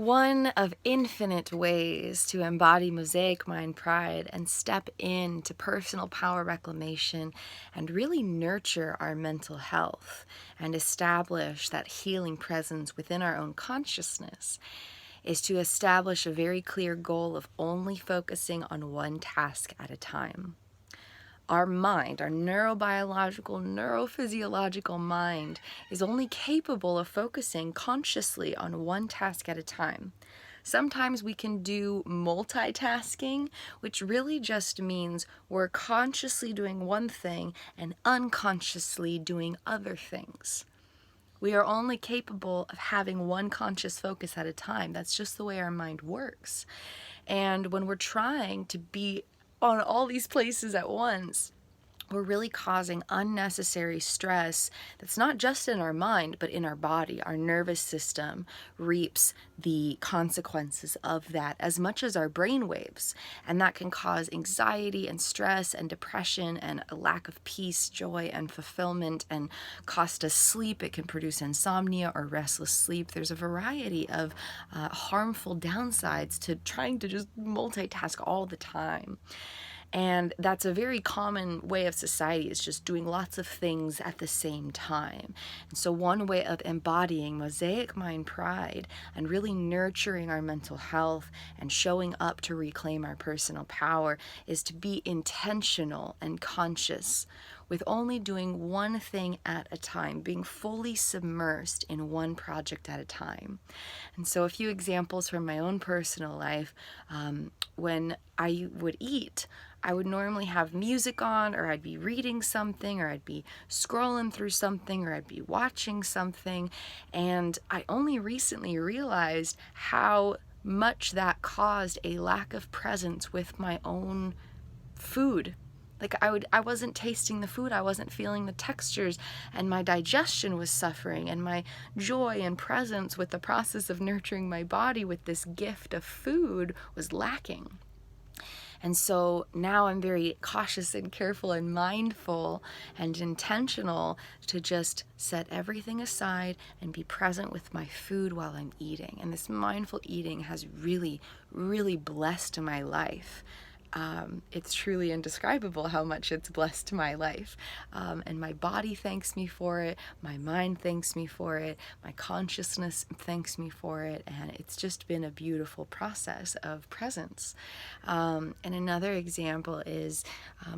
One of infinite ways to embody Mosaic Mind Pride and step into personal power reclamation and really nurture our mental health and establish that healing presence within our own consciousness is to establish a very clear goal of only focusing on one task at a time. Our mind, our neurobiological, neurophysiological mind, is only capable of focusing consciously on one task at a time. Sometimes we can do multitasking, which really just means we're consciously doing one thing and unconsciously doing other things. We are only capable of having one conscious focus at a time. That's just the way our mind works. And when we're trying to be on all these places at once, we're really causing unnecessary stress that's not just in our mind, but in our body. Our nervous system reaps the consequences of that as much as our brain waves. And that can cause anxiety and stress and depression and a lack of peace, joy, and fulfillment, and cost us sleep. It can produce insomnia or restless sleep. There's a variety of harmful downsides to trying to just multitask all the time. And that's a very common way of society, is just doing lots of things at the same time. And so one way of embodying Mosaic Mind Pride and really nurturing our mental health and showing up to reclaim our personal power is to be intentional and conscious with only doing one thing at a time, being fully submersed in one project at a time. And so a few examples from my own personal life. When I would eat, I would normally have music on, or I'd be reading something, or I'd be scrolling through something, or I'd be watching something. And I only recently realized how much that caused a lack of presence with my own food. Like I wasn't tasting the food, I wasn't feeling the textures, and my digestion was suffering, and my joy and presence with the process of nurturing my body with this gift of food was lacking. And so now I'm very cautious and careful and mindful and intentional to just set everything aside and be present with my food while I'm eating. And this mindful eating has really, really blessed my life. It's truly indescribable how much it's blessed my life. And my body thanks me for it, my mind thanks me for it, my consciousness thanks me for it, and it's just been a beautiful process of presence. And another example is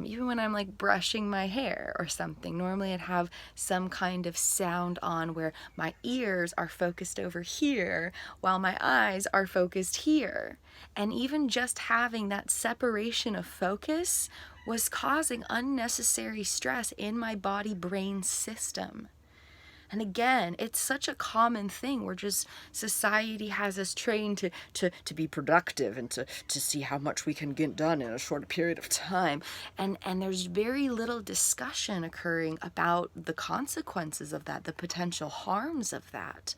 even when I'm like brushing my hair or something, normally I'd have some kind of sound on where my ears are focused over here while my eyes are focused here. And even just having that separation of focus was causing unnecessary stress in my body-brain system. And again, it's such a common thing. We're just, society has us trained to be productive and to see how much we can get done in a short period of time. And there's very little discussion occurring about the consequences of that, the potential harms of that.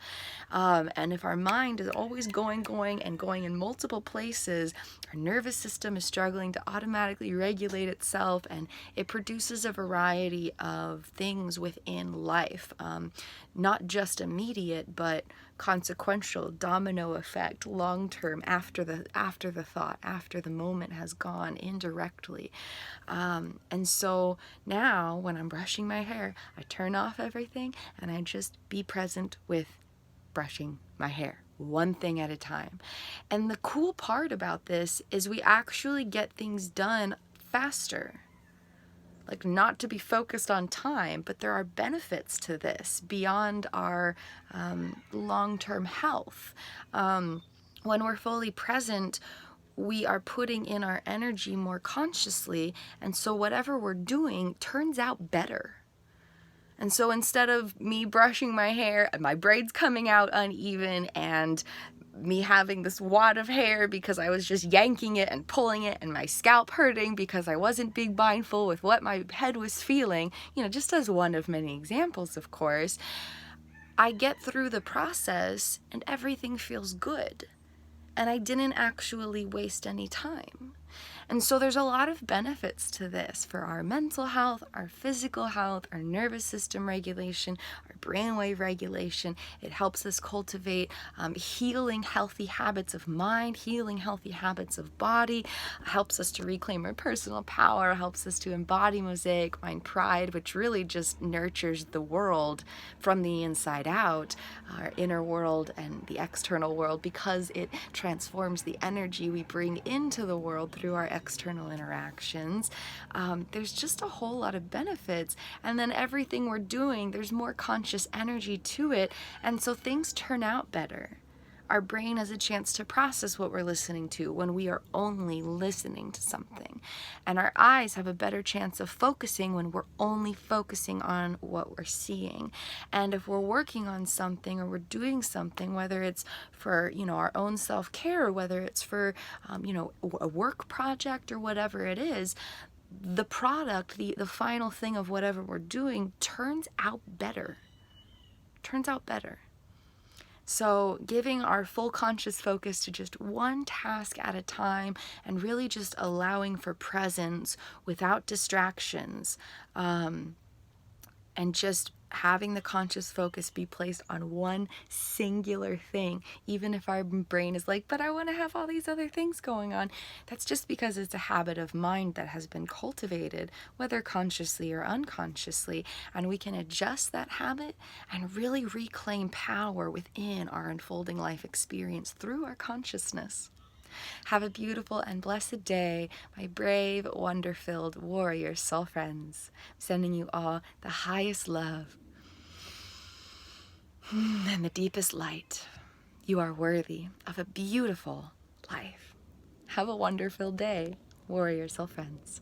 And if our mind is always going in multiple places, our nervous system is struggling to automatically regulate itself, and it produces a variety of things within life. Not just immediate, but consequential, domino effect, long-term, after the thought, after the moment has gone, indirectly. And so now when I'm brushing my hair, I turn off everything and I just be present with brushing my hair, one thing at a time. And the cool part about this is we actually get things done faster. Like, not to be focused on time, but there are benefits to this beyond our long-term health. When we're fully present, we are putting in our energy more consciously, and so whatever we're doing turns out better. And so instead of me brushing my hair and my braids coming out uneven and me having this wad of hair because I was just yanking it and pulling it, and my scalp hurting because I wasn't being mindful with what my head was feeling, just as one of many examples, of course, I get through the process and everything feels good. And I didn't actually waste any time. And so there's a lot of benefits to this for our mental health, our physical health, our nervous system regulation, our brainwave regulation. It helps us cultivate healing, healthy habits of mind, healing, healthy habits of body, helps us to reclaim our personal power, helps us to embody Mosaic Mind Pride, which really just nurtures the world from the inside out, our inner world and the external world, because it transforms the energy we bring into the world through our external interactions. There's just a whole lot of benefits. And then everything we're doing, there's more conscious energy to it. And so things turn out better. Our brain has a chance to process what we're listening to when we are only listening to something. And our eyes have a better chance of focusing when we're only focusing on what we're seeing. And if we're working on something or we're doing something, whether it's for, our own self-care, or whether it's for, a work project or whatever it is, the product, the final thing of whatever we're doing turns out better. So giving our full conscious focus to just one task at a time and really just allowing for presence without distractions, and just having the conscious focus be placed on one singular thing, even if our brain is like, but I want to have all these other things going on. That's just because it's a habit of mind that has been cultivated, whether consciously or unconsciously, and we can adjust that habit and really reclaim power within our unfolding life experience through our consciousness. Have a beautiful and blessed day, my brave, wonder-filled warrior soul friends. I'm sending you all the highest love and the deepest light. You are worthy of a beautiful life. Have a wonder-filled day, warrior soul friends.